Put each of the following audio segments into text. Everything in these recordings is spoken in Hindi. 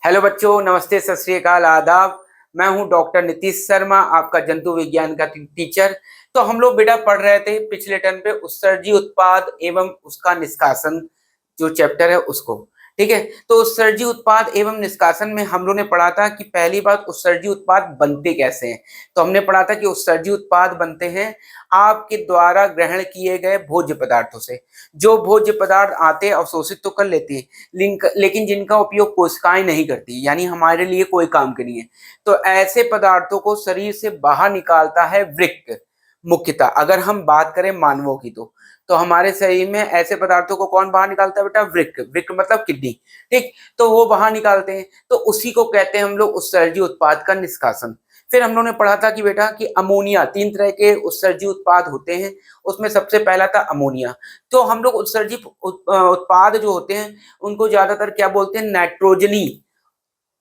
हेलो बच्चों, नमस्ते, सत श्री अकाल, आदाब। मैं हूं डॉक्टर नीतीश शर्मा, आपका जंतु विज्ञान का टीचर। तो हम लोग बेटा पढ़ रहे थे पिछले टर्म पे उत्सर्जी उत्पाद एवं उसका निष्कासन, जो चैप्टर है उसको। ठीक है। तो उत्सर्जी उत्पाद एवं निष्कासन में हम लोग ने पढ़ा था कि पहली बात उत्सर्जी उत्पाद बनते कैसे हैं। तो हमने पढ़ा था कि उत्सर्जी उत्पाद बनते हैं आपके द्वारा ग्रहण किए गए भोज्य पदार्थों से। जो भोज्य पदार्थ आते हैं अवशोषित तो कर लेते हैं, लेकिन जिनका उपयोग कोशिकाएं नहीं करती, यानी हमारे लिए कोई काम के नहीं है। तो ऐसे पदार्थों को शरीर से बाहर निकालता है वृक्क। मुख्यतः अगर हम बात करें मानवों की, तो हमारे शरीर में ऐसे पदार्थों को कौन बाहर निकालता है बेटा? वृक्क। वृक्क मतलब किडनी। ठीक। तो वो बाहर निकालते हैं, तो उसी को कहते हैं हम लोग उत्सर्जी उत्पाद का निष्कासन। फिर हम लोगों ने पढ़ा था कि बेटा कि अमोनिया, 3 तरह के उत्सर्जी उत्पाद होते हैं। उसमें सबसे पहला था अमोनिया। तो हम लोग उत्सर्जी उत्पाद जो होते हैं उनको ज्यादातर क्या बोलते हैं? नाइट्रोजनी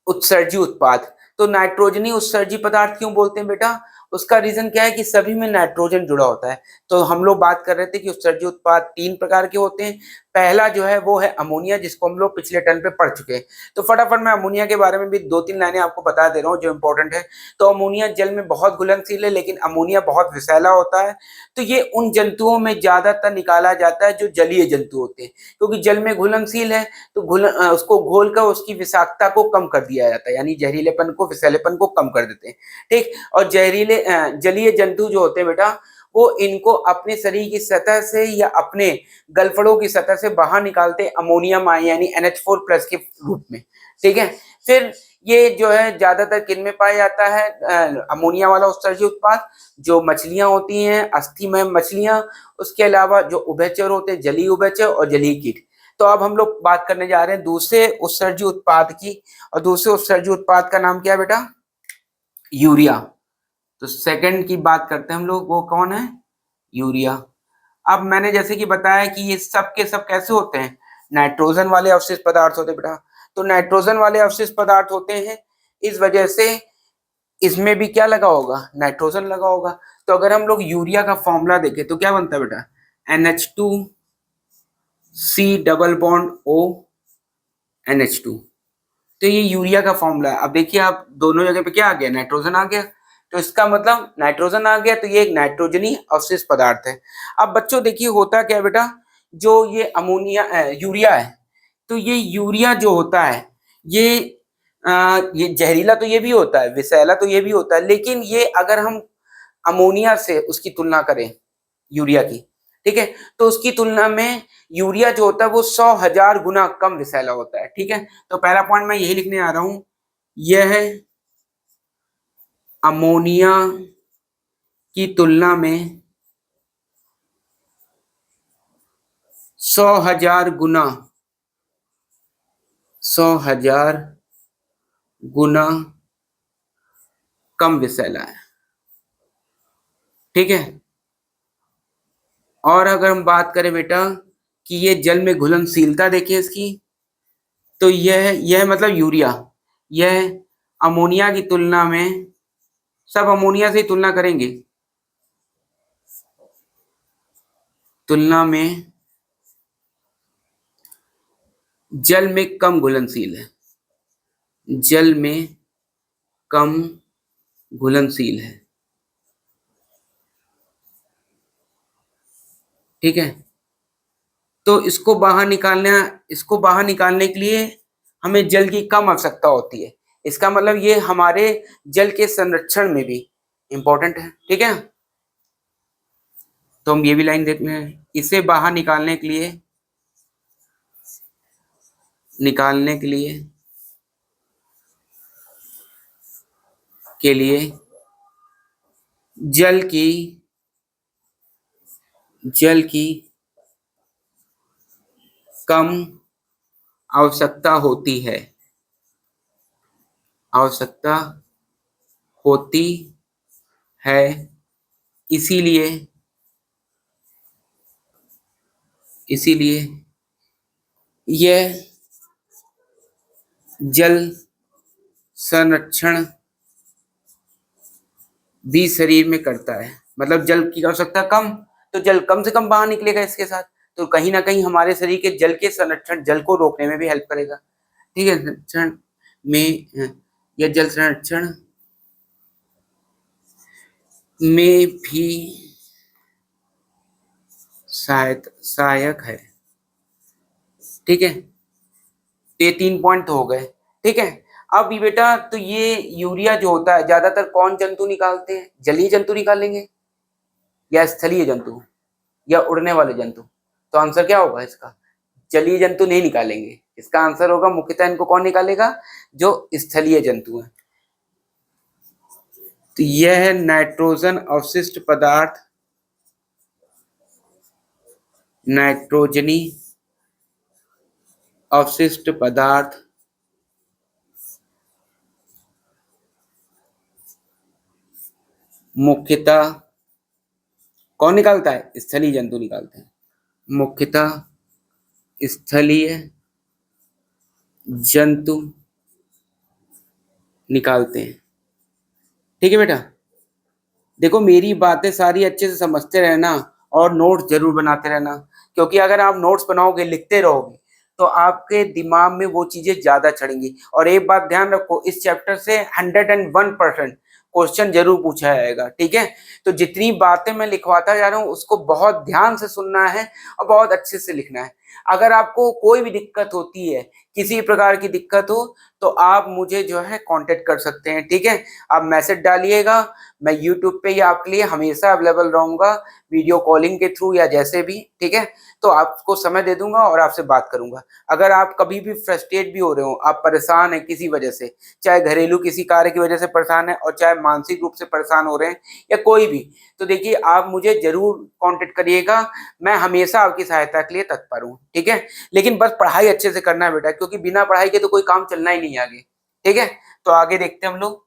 उत्सर्जी उत्पाद। तो नाइट्रोजनी उत्सर्जी पदार्थ क्यों बोलते हैं बेटा? उसका रीजन क्या है कि सभी में नाइट्रोजन जुड़ा होता है। तो हम लोग बात कर रहे थे कि उत्सर्जी उत्पाद 3 प्रकार के होते हैं। पहला जो है वो है अमोनिया, जिसको हम लोग पिछले टर्म पे पढ़ चुके हैं। तो फटाफट मैं अमोनिया के बारे में भी 2-3 लाइनें आपको बता दे रहा हूँ जो इंपॉर्टेंट है। तो अमोनिया जल में बहुत घुलनशील है, लेकिन अमोनिया बहुत विषैला होता है। तो ये उन जंतुओं में ज्यादातर निकाला जाता है जो जलीय जंतु होते हैं, क्योंकि जल में घुलनशील है। तो उसको घोल कर उसकी विषाक्तता को कम कर दिया जाता है, यानी जहरीलेपन को, विषैलेपन को कम कर देते हैं। ठीक। और जलीय जंतु जो होते हैं बेटा, वो इनको अपने शरीर की सतह से या अपने गलफड़ों की सतह से बाहर निकालते हैं अमोनियम आयन यानी NH4+ के रूप में। ठीक है। फिर ये जो है ज्यादातर किन में पाया जाता है? अमोनिया वाला उत्सर्जी उत्पाद जो मछलियां होती हैं, अस्थिमय मछलियां, उसके अलावा जो उभयचर होते हैं, जलीय उभयचर और जलीय कीट। तो अब हम लोग बात करने जा रहे हैं दूसरे उत्सर्जी उत्पाद की, और दूसरे उत्सर्जी उत्पाद का नाम क्या है बेटा? यूरिया। तो सेकंड की बात करते हैं हम लोग, वो कौन है? यूरिया। अब मैंने जैसे कि बताया कि ये सब के सब कैसे होते हैं? नाइट्रोजन वाले अवशिष्ट पदार्थ होते हैं बेटा। तो नाइट्रोजन वाले अवशिष्ट पदार्थ होते हैं, इस वजह से इसमें भी क्या लगा होगा? नाइट्रोजन लगा होगा। तो अगर हम लोग यूरिया का फॉर्मूला देखें तो क्या बनता है बेटा? NH2C double bond O NH2। तो ये यूरिया का फॉर्मूला है। अब देखिए आप, दोनों जगह पे क्या आ गया? नाइट्रोजन आ गया। तो इसका मतलब नाइट्रोजन आ गया, तो ये एक नाइट्रोजनी अवशिष्ट पदार्थ है। अब बच्चों देखिए होता क्या है बेटा, जो ये यूरिया है, तो ये यूरिया जो होता है ये ये जहरीला तो ये भी होता है, विषैला तो ये भी होता है, लेकिन ये अगर हम अमोनिया से उसकी तुलना करें, यूरिया की, ठीक है, तो उसकी तुलना में यूरिया जो होता है वो 100,000 गुना कम विषैला होता है। ठीक है। तो पहला पॉइंट मैं यही लिखने आ रहा हूं, यह अमोनिया की तुलना में 100,000 गुना कम विषैला है। ठीक है। और अगर हम बात करें बेटा कि ये जल में घुलनशीलता देखिए इसकी, तो यह मतलब यूरिया, यह अमोनिया की तुलना में, सब अमोनिया से ही तुलना करेंगे, तुलना में जल में कम घुलनशील है, जल में कम घुलनशील है। ठीक है। तो इसको बाहर निकालने के लिए हमें जल की कम आवश्यकता होती है। इसका मतलब ये हमारे जल के संरक्षण में भी इंपॉर्टेंट है। ठीक है। तो हम ये भी लाइन देखने हैं, इसे बाहर निकालने के लिए जल की कम आवश्यकता होती है, इसीलिए यह जल संरक्षण भी शरीर में करता है। मतलब जल की आवश्यकता कम, तो जल कम से कम बाहर निकलेगा इसके साथ, तो कहीं ना कहीं हमारे शरीर के जल के संरक्षण, जल को रोकने में भी हेल्प करेगा। ठीक है। में या जल संरक्षण में भी सहायक है। ठीक है, ये 3 पॉइंट तो हो गए। ठीक है, अब ये बेटा तो ये यूरिया जो होता है ज्यादातर कौन जंतु निकालते हैं? जलीय जंतु निकालेंगे या स्थलीय जंतु या उड़ने वाले जंतु? तो आंसर क्या होगा इसका? जलीय जंतु नहीं निकालेंगे, इसका आंसर होगा मुख्यतः इनको कौन निकालेगा? जो स्थलीय जंतु हैं। तो यह है नाइट्रोजन अवशिष्ट पदार्थ, नाइट्रोजनी अवशिष्ट पदार्थ मुख्यतः कौन निकालता है? स्थलीय जंतु निकालते हैं। मुख्यतः स्थलीय जंतु निकालते हैं। ठीक है बेटा, देखो मेरी बातें सारी अच्छे से समझते रहना और नोट्स जरूर बनाते रहना, क्योंकि अगर आप नोट्स बनाओगे, लिखते रहोगे, तो आपके दिमाग में वो चीजें ज्यादा चढ़ेंगी। और एक बात ध्यान रखो, इस चैप्टर से 101% क्वेश्चन जरूर पूछा जाएगा। ठीक है, तो जितनी बातें मैं लिखवाता जा रहा हूँ उसको बहुत ध्यान से सुनना है और बहुत अच्छे से लिखना है। अगर आपको कोई भी दिक्कत होती है, किसी प्रकार की दिक्कत हो, तो आप मुझे जो है कांटेक्ट कर सकते हैं। ठीक है, आप मैसेज डालिएगा, मैं यूट्यूब पे ही आपके लिए हमेशा अवेलेबल रहूंगा, वीडियो कॉलिंग के थ्रू या जैसे भी। ठीक है, तो आपको समय दे दूंगा और आपसे बात करूंगा। अगर आप कभी भी फ्रस्ट्रेट भी हो रहे हो, आप परेशान हैं किसी वजह से, चाहे घरेलू किसी कार्य की वजह से परेशान है और चाहे मानसिक रूप से परेशान हो रहे हैं या कोई भी, तो देखिए आप मुझे जरूर कांटेक्ट करिएगा, मैं हमेशा आपकी सहायता के लिए तत्पर हूँ। ठीक है, लेकिन बस पढ़ाई अच्छे से करना है बेटा, क्योंकि बिना पढ़ाई के तो कोई काम चलना ही नहीं आगे। ठीक है, तो आगे देखते हैं हम लोग।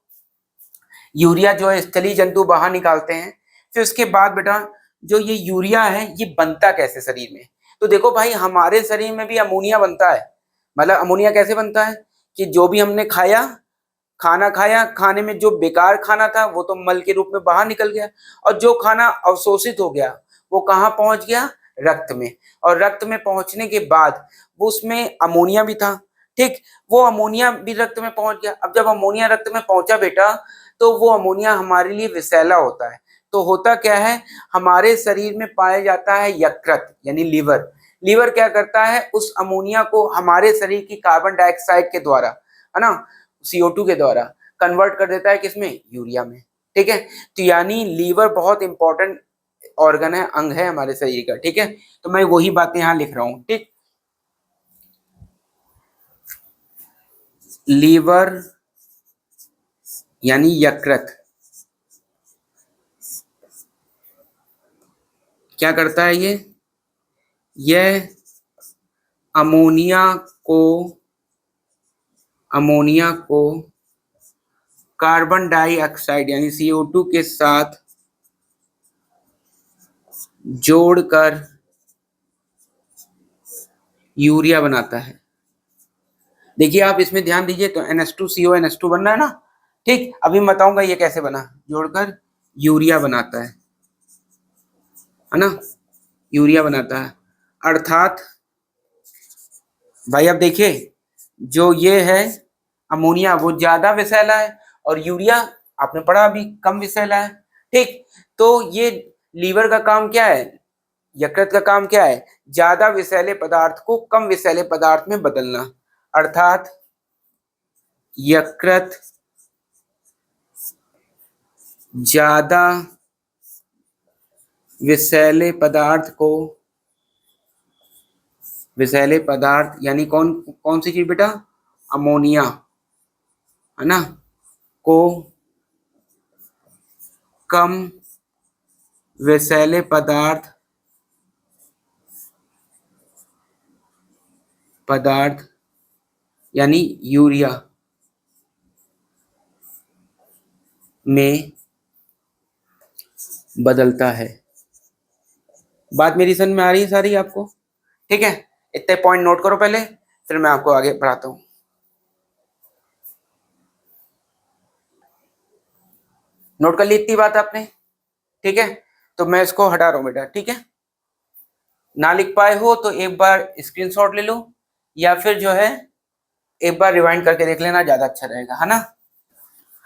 यूरिया जो है स्थलीय जंतु बाहर निकालते हैं। फिर उसके बाद बेटा जो ये यूरिया है ये बनता कैसे शरीर में? तो देखो भाई, हमारे शरीर में भी अमोनिया बनता है। मतलब अमोनिया कैसे बनता है कि जो भी हमने खाना खाया, खाने में जो बेकार खाना था वो तो मल के रूप में बाहर निकल गया, और जो खाना अवशोषित हो गया वो कहाँ पहुंच गया? रक्त में। और रक्त में पहुंचने के बाद वो उसमें अमोनिया भी था। ठीक, वो अमोनिया भी रक्त में पहुंच गया। अब जब अमोनिया रक्त में पहुंचा बेटा, तो वो अमोनिया हमारे लिए विषैला होता है। तो होता क्या है, हमारे शरीर में पाया जाता है यकृत यानी लीवर। लीवर क्या करता है, उस अमोनिया को हमारे शरीर की कार्बन डाइऑक्साइड के द्वारा, है ना, CO2 के द्वारा कन्वर्ट कर देता है किसमें? यूरिया में। ठीक है, तो यानी लीवर बहुत इंपॉर्टेंट ऑर्गन है, अंग है हमारे शरीर का। ठीक है, तो मैं वही बातें यहाँ लिख रहा हूँ। ठीक, लीवर यानी यकृत क्या करता है? यह अमोनिया को कार्बन डाइऑक्साइड यानी CO2 के साथ जोड़कर यूरिया बनाता है। देखिए आप इसमें ध्यान दीजिए, तो NH2CO NH2 बन रहा है ना। ठीक, अभी मैं बताऊंगा ये कैसे बना, जोड़कर यूरिया बनाता है ना, यूरिया बनाता है। अर्थात भाई अब देखिए, जो ये है अमोनिया वो ज्यादा विषैला है, और यूरिया आपने पढ़ा अभी कम विषैला है। ठीक, तो ये लीवर का काम क्या है, यकृत का काम क्या है? ज्यादा विषैले पदार्थ को कम विषैले पदार्थ में बदलना। अर्थात यकृत ज्यादा विषैले पदार्थ यानी कौन कौन सी चीज बेटा? अमोनिया, है ना, को कम विषैले पदार्थ यानी यूरिया में बदलता है। बात मेरी समझ में आ रही है सारी आपको? ठीक है, इतने पॉइंट नोट करो पहले, फिर मैं आपको आगे पढ़ाता हूँ। नोट कर ली इतनी बात आपने? ठीक है, तो मैं इसको हटा रहा हूँ बेटा। ठीक है, ना लिख पाए हो तो एक बार स्क्रीनशॉट ले लो, या फिर जो है एक बार रिवाइंड करके देख लेना, ज्यादा अच्छा रहेगा, है ना।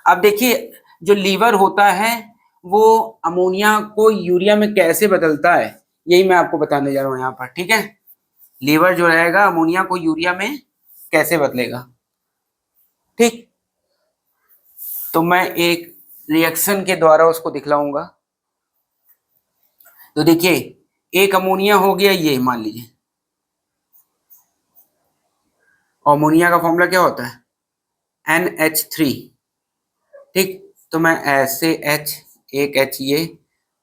अब देखिए, जो लीवर होता है वो अमोनिया को यूरिया में कैसे बदलता है, यही मैं आपको बताने जा रहा हूँ यहाँ पर, ठीक है। लीवर जो रहेगा अमोनिया को यूरिया में कैसे बदलेगा, ठीक। तो मैं एक रिएक्शन के द्वारा उसको दिखलाऊंगा। तो देखिए, एक अमोनिया हो गया ये, मान लीजिए, अमोनिया का फॉर्मूला क्या होता है, NH3, ठीक। तो मैं ऐसे H, एक H ये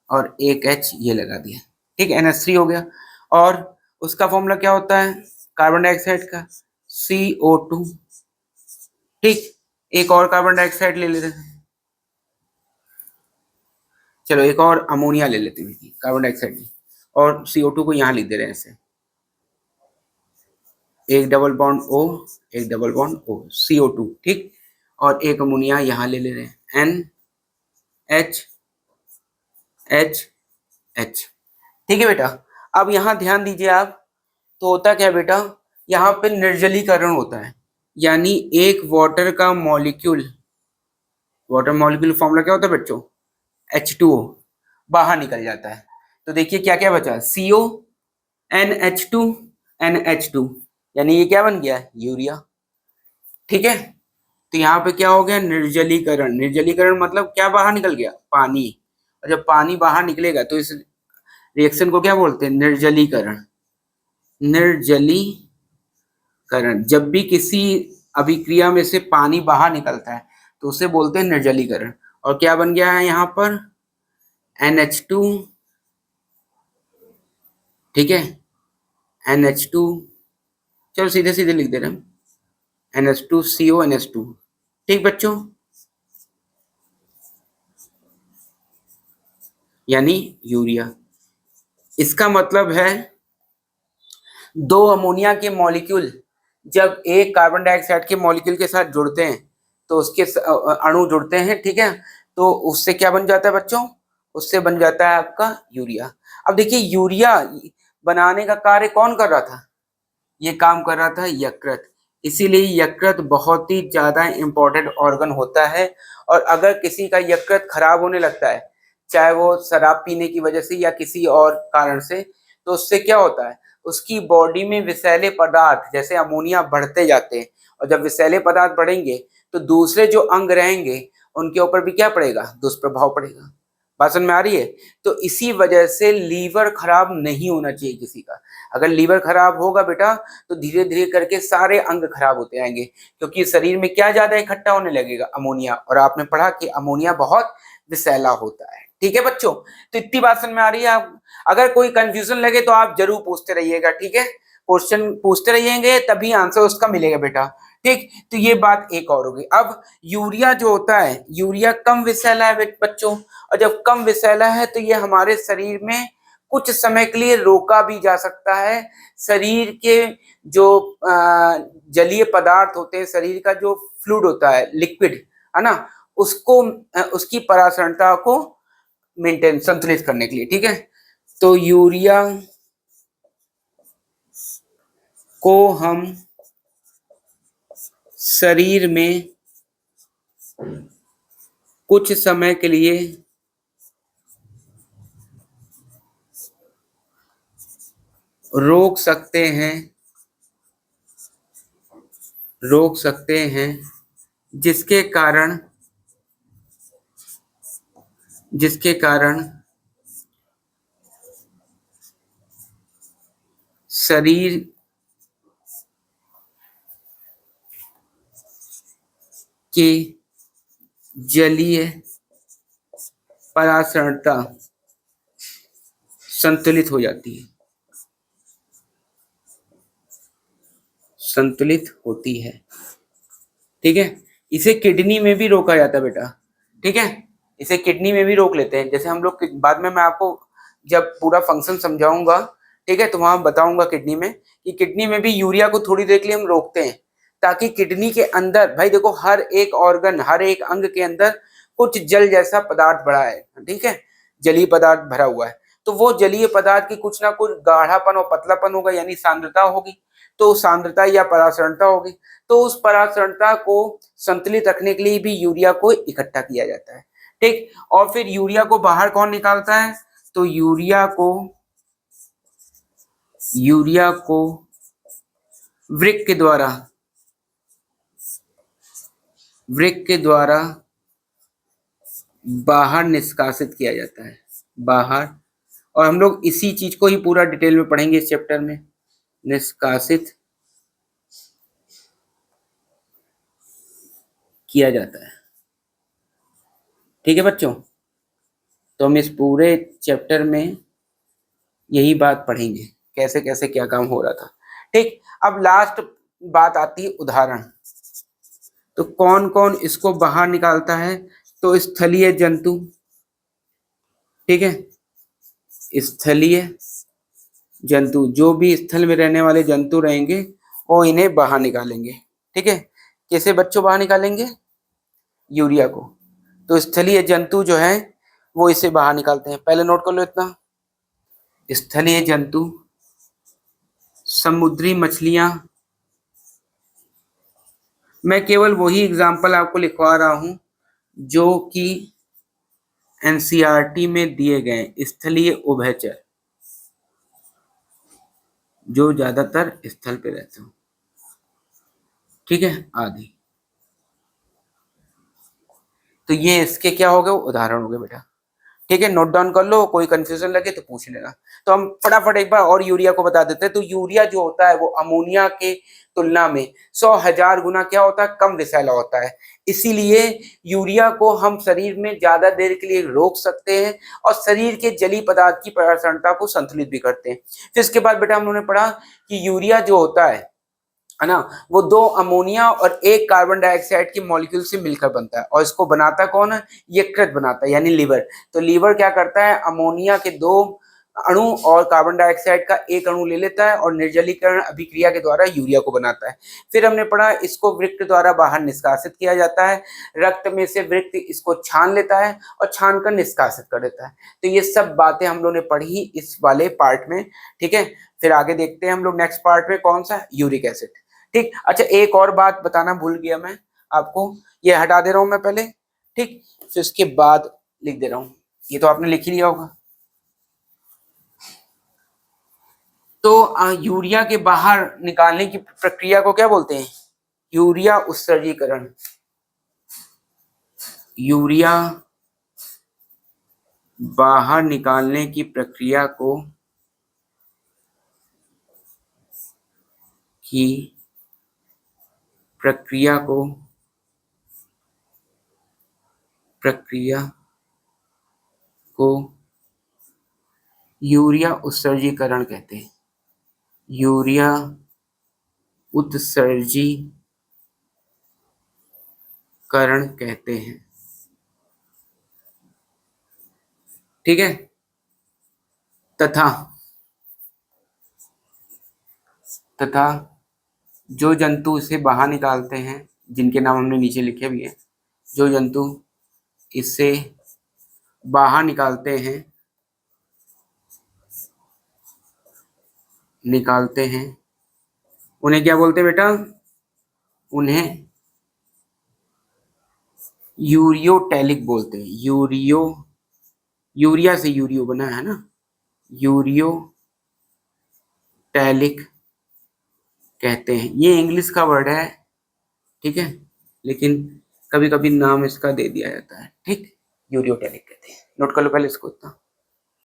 और एक H ये लगा दिया, ठीक, NH3 हो गया। और उसका फॉर्मूला क्या होता है कार्बन डाइऑक्साइड का, CO2, ठीक। एक और कार्बन डाइऑक्साइड ले लेते हैं, चलो एक और अमोनिया ले लेते हैं, कार्बन डाइऑक्साइड नहीं, और CO2 को यहाँ लिख दे रहे हैं ऐसे, एक डबल बॉन्ड O, एक डबल बॉन्ड O, CO2, ठीक। और एक अमोनिया यहाँ ले ले रहे हैं, NH, H, ठीक है बेटा। अब यहाँ ध्यान दीजिए आप, तो होता क्या है बेटा, यहाँ पे निर्जलीकरण होता है, यानी एक वाटर मॉलिक्यूल फॉर्मूला क्या होता है बच्चों, H2O, बाहर निकल जाता है। तो देखिए क्या क्या बचा, CO, NH2, NH2, यानी ये क्या बन गया, यूरिया, ठीक है। तो यहाँ पे क्या हो गया, निर्जलीकरण। निर्जलीकरण मतलब क्या बाहर निकल गया, पानी। और जब पानी बाहर निकलेगा तो इस रिएक्शन को क्या बोलते हैं, निर्जलीकरण। निर्जलीकरण, जब भी किसी अभिक्रिया में से पानी बाहर निकलता है तो उसे बोलते हैं निर्जलीकरण। और क्या बन गया है यहाँ पर, NH2, ठीक है, NH2, चलो सीधे सीधे लिख दे रहे हैं, NH2CO, NH2, ठीक बच्चों, यानी यूरिया। इसका मतलब है दो अमोनिया के मॉलिक्यूल जब एक कार्बन डाइऑक्साइड के मॉलिक्यूल के साथ जुड़ते हैं, तो उसके अणु जुड़ते हैं, ठीक है, तो उससे क्या बन जाता है बच्चों, उससे बन जाता है आपका यूरिया। अब देखिए, यूरिया बनाने का कार्य कौन कर रहा था, ये काम कर रहा था यकृत। इसीलिए यकृत बहुत ही ज्यादा इंपॉर्टेंट ऑर्गन होता है। और अगर किसी का यकृत खराब होने लगता है, चाहे वो शराब पीने की वजह से या किसी और कारण से, तो उससे क्या होता है, उसकी बॉडी में विषैले पदार्थ जैसे अमोनिया बढ़ते जाते हैं। और जब विषैले पदार्थ बढ़ेंगे तो दूसरे जो अंग रहेंगे उनके ऊपर भी क्या पड़ेगा, दुष्प्रभाव पड़ेगा। बात समझ में आ रही है। तो इसी वजह से लीवर खराब नहीं होना चाहिए किसी का। अगर लीवर खराब होगा बेटा तो धीरे धीरे करके सारे अंग खराब होते आएंगे, क्योंकि शरीर में क्या ज्यादा इकट्ठा होने लगेगा, अमोनिया। और आपने पढ़ा कि अमोनिया बहुत विषैला होता है, ठीक है बच्चों। तो इतनी बात समझ में आ रही है। आप अगर कोई कंफ्यूजन लगे तो आप जरूर पूछते रहिएगा, ठीक है, क्वेश्चन पूछते रहिएंगे तभी आंसर उसका मिलेगा बेटा, ठीक। तो ये बात एक और होगी। अब यूरिया जो होता है, यूरिया कम विषैला है बच्चों, और जब कम विषैला है तो ये हमारे शरीर में कुछ समय के लिए रोका भी जा सकता है। शरीर के जो जलीय पदार्थ होते हैं, शरीर का जो फ्लूइड होता है, लिक्विड, है ना, उसको उसकी परासरणता को मेंटेन, संतुलित करने के लिए, ठीक है। तो यूरिया को हम शरीर में कुछ समय के लिए रोक सकते हैं, जिसके कारण शरीर की जलीय परासरणता संतुलित हो जाती है, संतुलित होती है, ठीक है। इसे किडनी में भी रोका जाता है बेटा, ठीक है, इसे किडनी में भी रोक लेते हैं। जैसे हम लोग बाद में मैं आपको जब पूरा फंक्शन समझाऊंगा, ठीक है, तो वहां बताऊंगा किडनी में कि किडनी में भी यूरिया को थोड़ी देर के लिए हम रोकते हैं, ताकि किडनी के अंदर, भाई देखो, हर एक ऑर्गन, हर एक अंग के अंदर कुछ जल जैसा पदार्थ भरा है, ठीक है, जलीय पदार्थ भरा हुआ है। तो वो जलीय पदार्थ की कुछ ना कुछ गाढ़ापन और पतलापन होगा, यानी सांद्रता होगी, तो सांद्रता या परासरणता होगी। तो उस परासरणता को संतुलित रखने के लिए भी यूरिया को इकट्ठा किया जाता है, ठीक। और फिर यूरिया को बाहर कौन निकालता है? तो यूरिया को वृक्क के द्वारा बाहर निष्कासित किया जाता है, बाहर। और हम लोग इसी चीज को ही पूरा डिटेल में पढ़ेंगे इस चैप्टर में। निष्कासित किया जाता है, ठीक है बच्चों। तो हम इस पूरे चैप्टर में यही बात पढ़ेंगे, कैसे कैसे क्या काम हो रहा था, ठीक। अब लास्ट बात आती है उदाहरण। तो कौन कौन इसको बाहर निकालता है? तो स्थलीय जंतु, ठीक है। स्थलीय जंतु, जो भी स्थल में रहने वाले जंतु रहेंगे वो इन्हें बाहर निकालेंगे, ठीक है। कैसे बच्चों बाहर निकालेंगे? यूरिया को। तो स्थलीय जंतु जो है वो इसे बाहर निकालते हैं। पहले नोट कर लो इतना। स्थलीय जंतु, समुद्री मछलियां। मैं केवल वही एग्जाम्पल आपको लिखवा रहा हूं जो कि एनसीईआरटी में दिए गए। स्थलीय उभयचर, जो ज्यादातर स्थल पे रहते हो, ठीक है, आदि। तो ये इसके क्या हो गए? उदाहरण हो गए बेटा, ठीक है। नोट डाउन कर लो, कोई कंफ्यूजन लगे तो पूछ लेना। तो हम फटाफट एक बार और यूरिया को बता देते हैं। तो यूरिया जो होता है वो अमोनिया के तुलना में 100,000 गुना क्या होता है? कम विषैला होता है। इसीलिए यूरिया को हम शरीर में ज्यादा देर के लिए रोक सकते हैं और शरीर के जलीय पदार्थ की परासरणता को संतुलित भी करते हैं। फिर इसके बाद बेटा हम लोगों ने पढ़ा कि यूरिया जो होता है ना, वो 2 अमोनिया और 1 कार्बन डाइऑक्साइड की मॉलिक्यूल से मिलकर बनता है। और इसको बनाता कौन है? यकृत बनाता है, यानी लीवर। तो लीवर क्या करता है? अमोनिया के 2 अणु और कार्बन डाइऑक्साइड का 1 अणु ले लेता है और निर्जलीकरण अभिक्रिया के द्वारा यूरिया को बनाता है। फिर हमने पढ़ा इसको वृक्क द्वारा बाहर निष्कासित किया जाता है। रक्त में से वृक्क इसको छान लेता है और छान कर निष्कासित कर देता है। तो ये सब बातें हम लोगों ने पढ़ी इस वाले पार्ट में, ठीक है। फिर आगे देखते हैं हम लोग नेक्स्ट पार्ट में, कौन सा? यूरिक एसिड, ठीक। अच्छा, एक और बात बताना भूल गया मैं आपको, ये हटा दे रहा हूं मैं पहले, ठीक। फिर उसके बाद लिख दे रहा हूं, ये तो आपने लिख ही लिया होगा। तो यूरिया के बाहर निकालने की प्रक्रिया को क्या बोलते हैं? यूरिया उत्सर्जीकरण। यूरिया बाहर निकालने की प्रक्रिया को यूरिया उत्सर्जीकरण कहते हैं। यूरिया उत्सर्जीकरण कहते हैं, ठीक है। तथा जो जंतु इसे बाहर निकालते हैं, जिनके नाम हमने नीचे लिखे भी हैं, जो जंतु इसे बाहर निकालते हैं उन्हें क्या बोलते हैं बेटा? उन्हें यूरियोटैलिक बोलते हैं। यूरिया से यूरियो बना है ना, यूरियोटैलिक कहते हैं। ये इंग्लिश का वर्ड है, ठीक है, लेकिन कभी कभी नाम इसका दे दिया जाता है, ठीक। यूरियोटैलिक कहते हैं। नोट कर लो पहले इसको इतना।